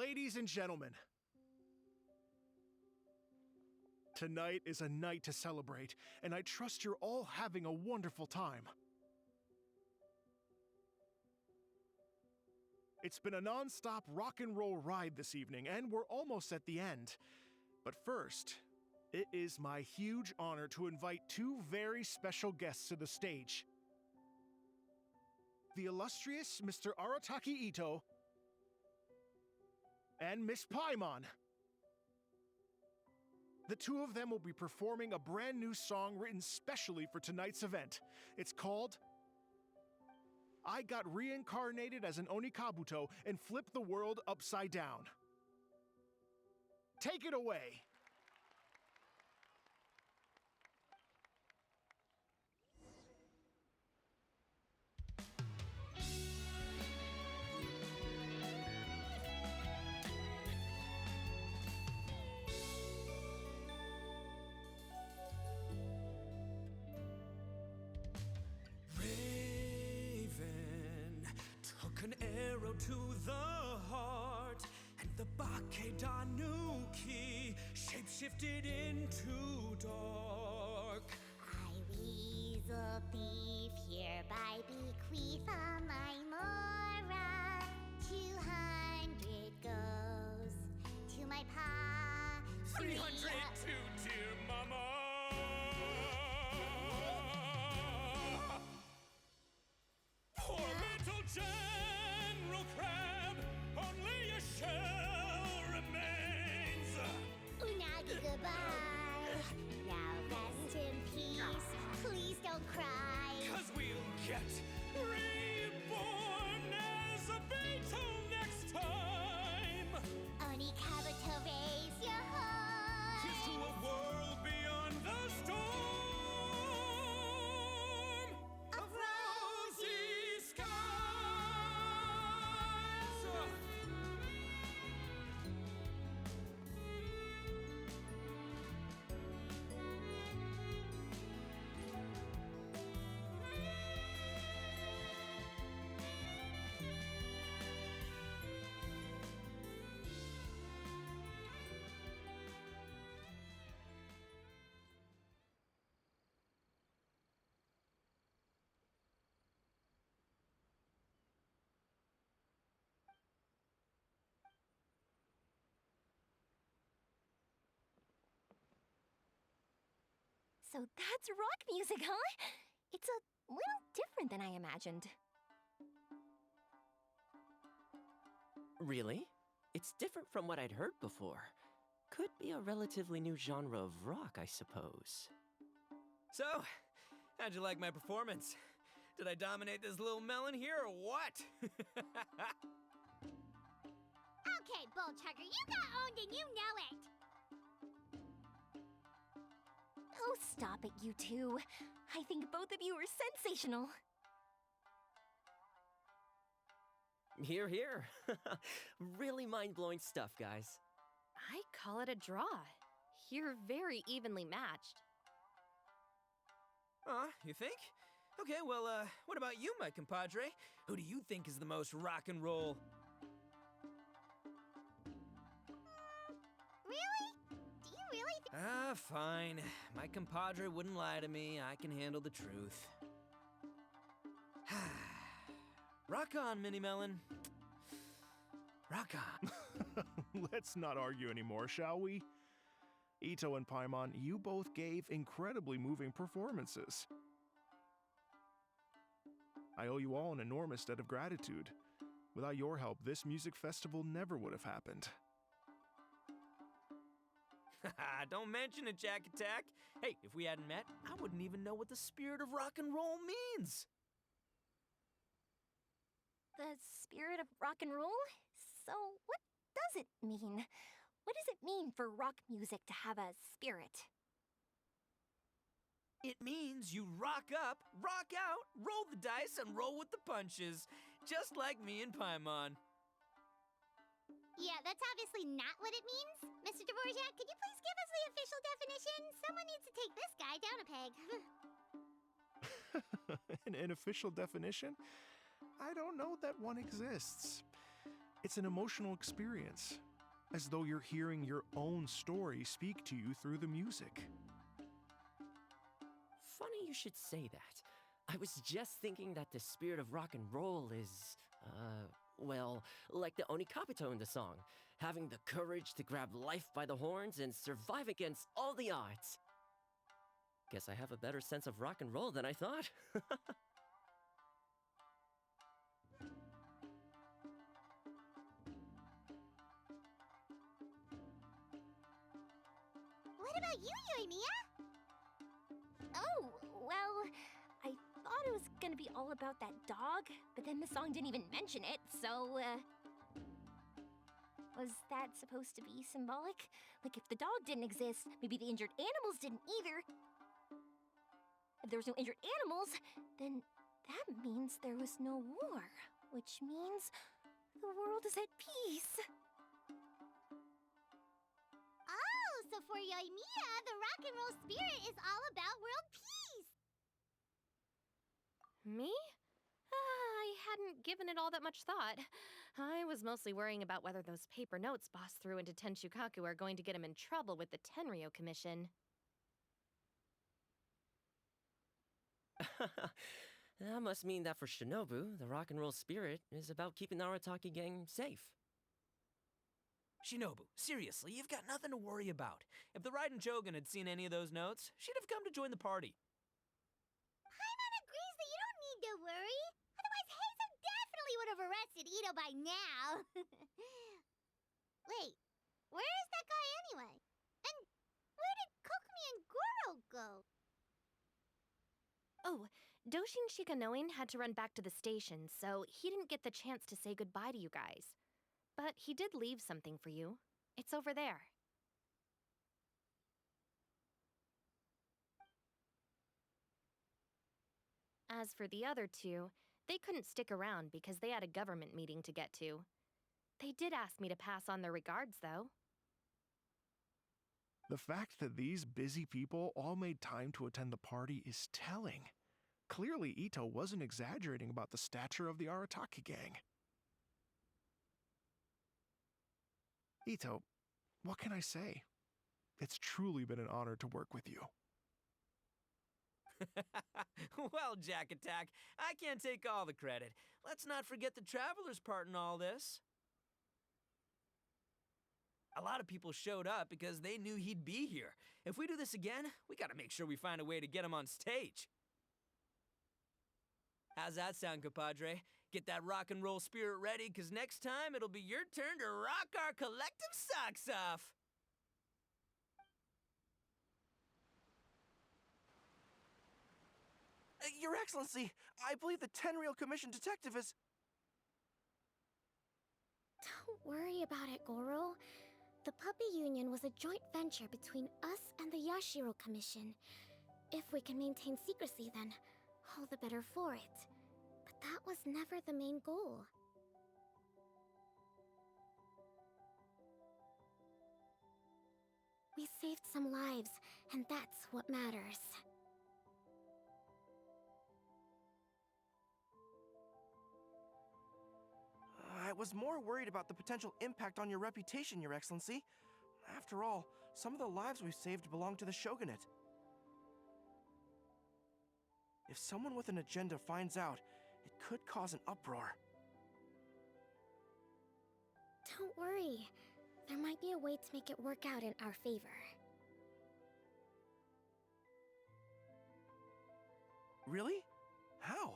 Ladies and gentlemen, tonight is a night to celebrate, and I trust you're all having a wonderful time. It's been a non-stop rock and roll ride this evening, and we're almost at the end. But first, it is my huge honor to invite two very special guests to the stage. The illustrious Mr. Arataki Ito and Miss Paimon. The two of them will be performing a brand new song written specially for tonight's event. It's called I Got Reincarnated as an Onikabuto and Flipped the World Upside Down. Take it away! An arrow to the heart, and the Bakedanuki shapeshifted into dark. I weasel thief hereby bequeath all my mora. 200 goes to my pa. 300 to dear mama. Poor little General Crab, only a shell remains. Unagi, goodbye. Now rest in peace. Please don't cry. 'Cause we'll get reborn as a beetle next time. Onikabuto, raise your heart. Here's to a world beyond the storm of rosy skies. So that's rock music, huh? It's a little different than I imagined. Really? It's different from what I'd heard before. Could be a relatively new genre of rock, I suppose. So, how'd you like my performance? Did I dominate this little melon here or what? Okay, Bull Chugger, you got owned and you know it. Oh, stop it, you two. I think both of you are sensational. Here, here. Really mind-blowing stuff, guys. I call it a draw. You're very evenly matched. You think? Okay, well, what about you, my compadre? Who do you think is the most rock and roll? Really? Do you really think? Fine. My compadre wouldn't lie to me. I can handle the truth. Rock on, Mini Melon. Rock on. Let's not argue anymore, shall we? Ito and Paimon, you both gave incredibly moving performances. I owe you all an enormous debt of gratitude. Without your help, this music festival never would have happened. Don't mention it, Jack Attack. Hey, if we hadn't met, I wouldn't even know what the spirit of rock and roll means. The spirit of rock and roll? So what does it mean? What does it mean for rock music to have a spirit? It means you rock up, rock out, roll the dice, and roll with the punches. Just like me and Paimon. Yeah, that's obviously not what it means. Mr. Dvorak, could you please give us the official definition? Someone needs to take this guy down a peg. An official definition? I don't know that one exists. It's an emotional experience, as though you're hearing your own story speak to you through the music. Funny you should say that. I was just thinking that the spirit of rock and roll is, well, like the Onikabuto in the song, having the courage to grab life by the horns and survive against all the odds. Guess I have a better sense of rock and roll than I thought. What about you, Yoimiya? Oh, well, I thought it was gonna be all about that dog, but then the song didn't even mention it, so, was that supposed to be symbolic? Like, if the dog didn't exist, maybe the injured animals didn't either. If there was no injured animals, then that means there was no war, which means the world is at peace. Oh, so for Yoimiya, the rock and roll spirit is all about world peace. Me? I hadn't given it all that much thought. I was mostly worrying about whether those paper notes Boss threw into Tenshukaku are going to get him in trouble with the Tenryo Commission. That must mean that for Shinobu, the rock and roll spirit is about keeping the Arataki gang safe. Shinobu, seriously, you've got nothing to worry about. If the Raiden Shogun had seen any of those notes, she'd have come to join the party. Paimon agrees that you don't need to worry. Otherwise, Heizo definitely would have arrested Ito by now. Wait, where is that guy anyway? And where did Kokumi and Goro go? Oh, Doshin Shikanoin had to run back to the station, so he didn't get the chance to say goodbye to you guys. But he did leave something for you. It's over there. As for the other two, they couldn't stick around because they had a government meeting to get to. They did ask me to pass on their regards, though. The fact that these busy people all made time to attend the party is telling. Clearly, Ito wasn't exaggerating about the stature of the Arataki gang. Ito, what can I say? It's truly been an honor to work with you. Well, Jack Attack, I can't take all the credit. Let's not forget the Traveler's part in all this. A lot of people showed up because they knew he'd be here. If we do this again, we gotta make sure we find a way to get him on stage. How's that sound, compadre? Get that rock and roll spirit ready, because next time it'll be your turn to rock our collective socks off. Your Excellency, I believe the Tenryo Commission detective is... Don't worry about it, Goro. The Puppy Union was a joint venture between us and the Yashiro Commission. If we can maintain secrecy, then all the better for it. But that was never the main goal. We saved some lives, and that's what matters. I was more worried about the potential impact on your reputation, Your Excellency. After all, some of the lives we've saved belong to the Shogunate. If someone with an agenda finds out, it could cause an uproar. Don't worry. There might be a way to make it work out in our favor. Really? How?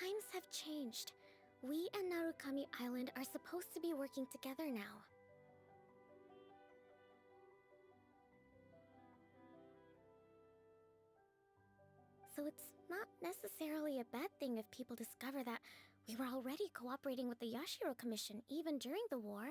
Times have changed. We and Narukami Island are supposed to be working together now. So it's not necessarily a bad thing if people discover that we were already cooperating with the Yashiro Commission even during the war.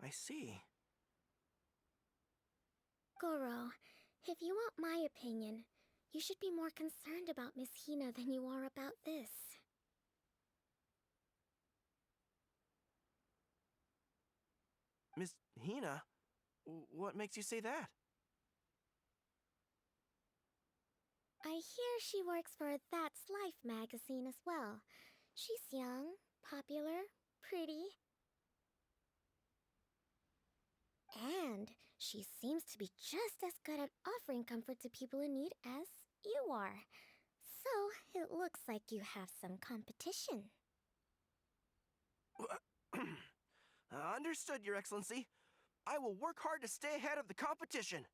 I see. Goro, if you want my opinion, you should be more concerned about Miss Hina than you are about this. Miss Hina? What makes you say that? I hear she works for That's Life magazine as well. She's young, popular, pretty. And she seems to be just as good at offering comfort to people in need as you are. So, it looks like you have some competition. Understood, Your Excellency. I will work hard to stay ahead of the competition.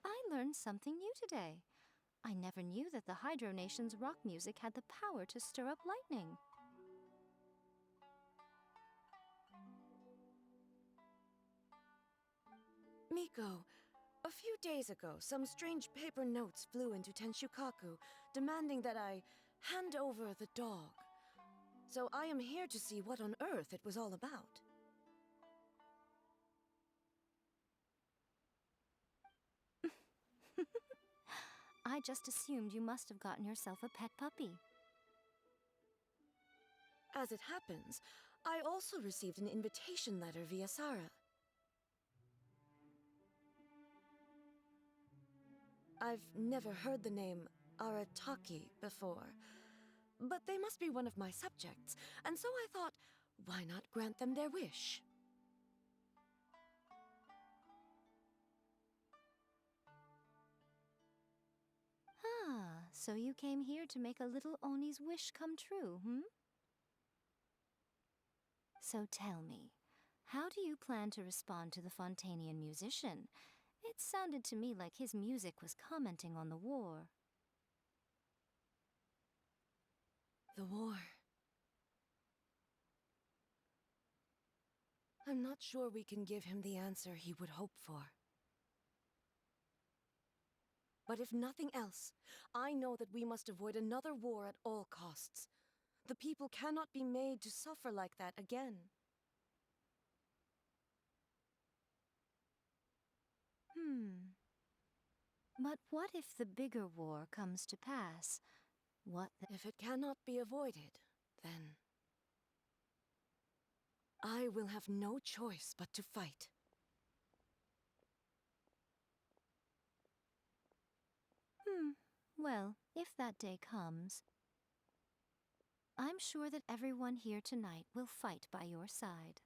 I learned something new today. I never knew that the Hydro Nation's rock music had the power to stir up lightning. Miko, a few days ago, some strange paper notes flew into Tenshukaku, demanding that I hand over the dog. So I am here to see what on earth it was all about. I just assumed you must have gotten yourself a pet puppy. As it happens, I also received an invitation letter via Sarah. I've never heard the name Arataki before, but they must be one of my subjects, and so I thought, why not grant them their wish? Ah, so you came here to make a little Oni's wish come true, hmm? So tell me, how do you plan to respond to the Fontanian musician? It sounded to me like his music was commenting on the war. The war. I'm not sure we can give him the answer he would hope for. But if nothing else, I know that we must avoid another war at all costs. The people cannot be made to suffer like that again. But what if the bigger war comes to pass? If it cannot be avoided, then I will have no choice but to fight. Well, if that day comes, I'm sure that everyone here tonight will fight by your side.